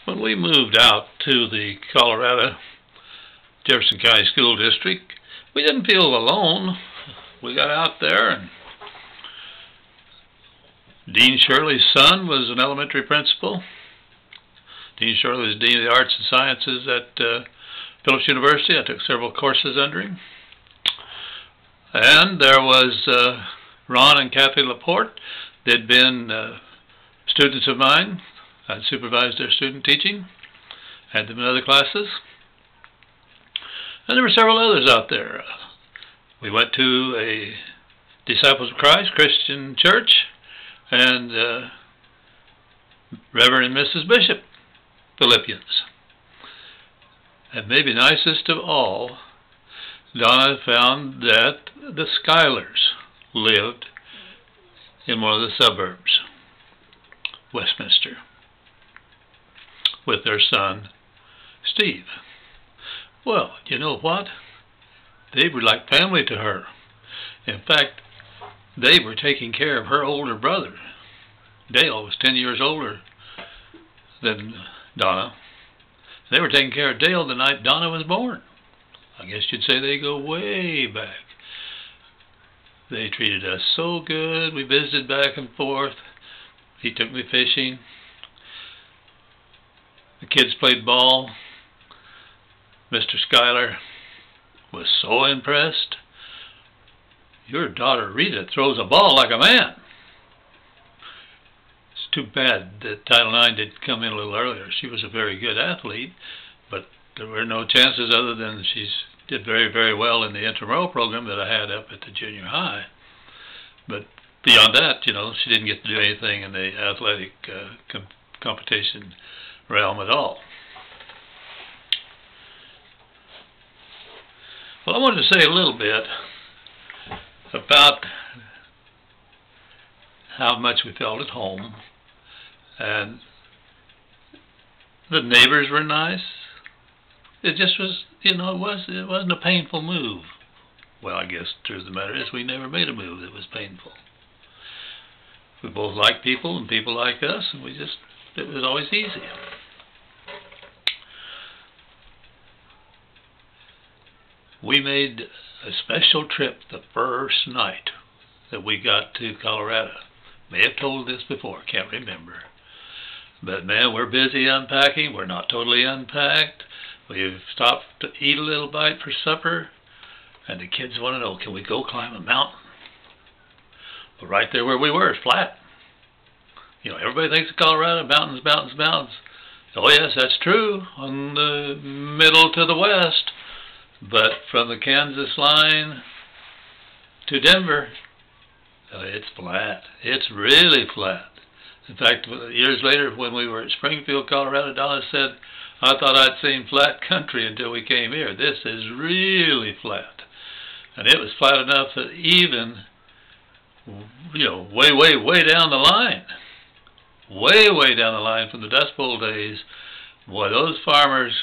When we moved out to the Colorado Jefferson County School District, we didn't feel alone. We got out there, and Dean Shirley's son was an elementary principal. Dean Shirley was Dean of the Arts and Sciences at Phillips University. I took several courses under him. And there was Ron and Kathy Laporte. They'd been students of mine. I'd supervised their student teaching, had them in other classes. And there were several others out there. We went to a Disciples of Christ Christian church, and Reverend and Mrs. Bishop Philippians. And maybe nicest of all, Donna found that the Schuylers lived in one of the suburbs, Westminster, with their son, Steve. Well, you know what? They were like family to her. In fact, they were taking care of her older brother. Dale was 10 years older than Donna. They were taking care of Dale the night Donna was born. I guess you'd say they go way back. They treated us so good. We visited back and forth. He took me fishing. The kids played ball. Mr. Schuyler was so impressed. Your daughter Rita throws a ball like a man. It's too bad that Title IX did come in a little earlier. She was a very good athlete, but there were no chances other than she did very, very well in the intramural program that I had up at the junior high. But beyond that, you know, she didn't get to do anything in the athletic competition realm at all. Well, I wanted to say a little bit about how much we felt at home, and the neighbors were nice. It just was, you know, it wasn't a painful move. Well, I guess the truth of the matter is we never made a move that was painful. We both like people, and people like us, and it was always easy. We made a special trip the first night that we got to Colorado. May have told this before, can't remember. But man, we're busy unpacking. We're not totally unpacked. We've stopped to eat a little bite for supper, and the kids want to know, can we go climb a mountain? Well, right there where we were is flat. You know, everybody thinks of Colorado, mountains, mountains, mountains. Oh yes, that's true on the middle to the west. But from the Kansas line to Denver, it's flat. It's really flat. In fact, years later when we were at Springfield, Colorado, Donna said, I thought I'd seen flat country until we came here. This is really flat. And it was flat enough that even, you know, way, way, way down the line, way, way down the line from the Dust Bowl days, boy, those farmers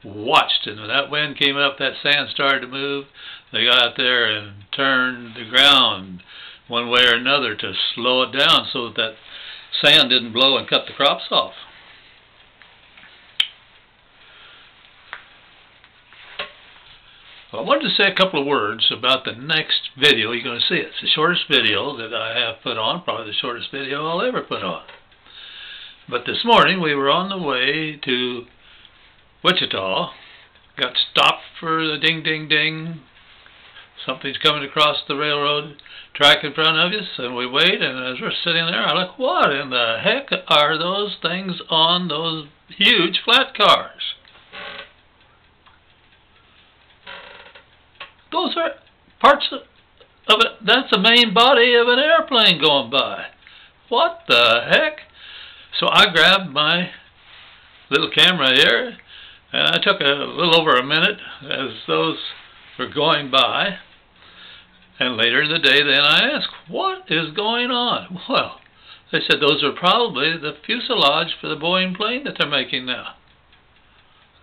watched, and when that wind came up, that sand started to move. They got out there and turned the ground one way or another to slow it down so that that sand didn't blow and cut the crops off. Well, I wanted to say a couple of words about the next video you're going to see. It's the shortest video that I have put on, probably the shortest video I'll ever put on. But this morning we were on the way to Wichita, got stopped for the ding, ding, ding. Something's coming across the railroad track in front of us, and we wait, and as we're sitting there, I look, what in the heck are those things on those huge flat cars? Those are parts of it. That's the main body of an airplane going by. What the heck? So I grabbed my little camera here, and I took a little over a minute as those were going by. And later in the day then I asked, what is going on? Well, they said those are probably the fuselage for the Boeing plane that they're making now.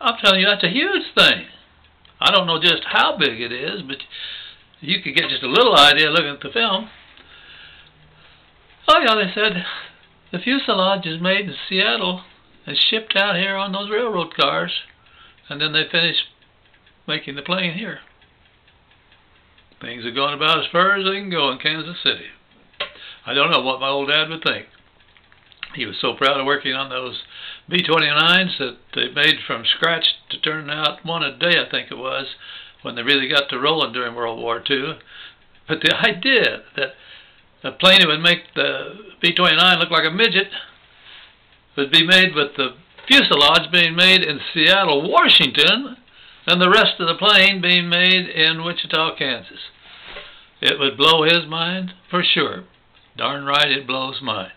I'm telling you, that's a huge thing. I don't know just how big it is, but you could get just a little idea looking at the film. Oh yeah, they said, the fuselage is made in Seattle, and shipped out here on those railroad cars, and then they finished making the plane here. Things are going about as far as they can go in Kansas City. I don't know what my old dad would think. He was so proud of working on those B-29s that they made from scratch to turn out one a day, I think it was, when they really got to rolling during World War II. But the idea that a plane that would make the B-29 look like a midget would be made with the fuselage being made in Seattle, Washington, and the rest of the plane being made in Wichita, Kansas. It would blow his mind for sure. Darn right it blows mine.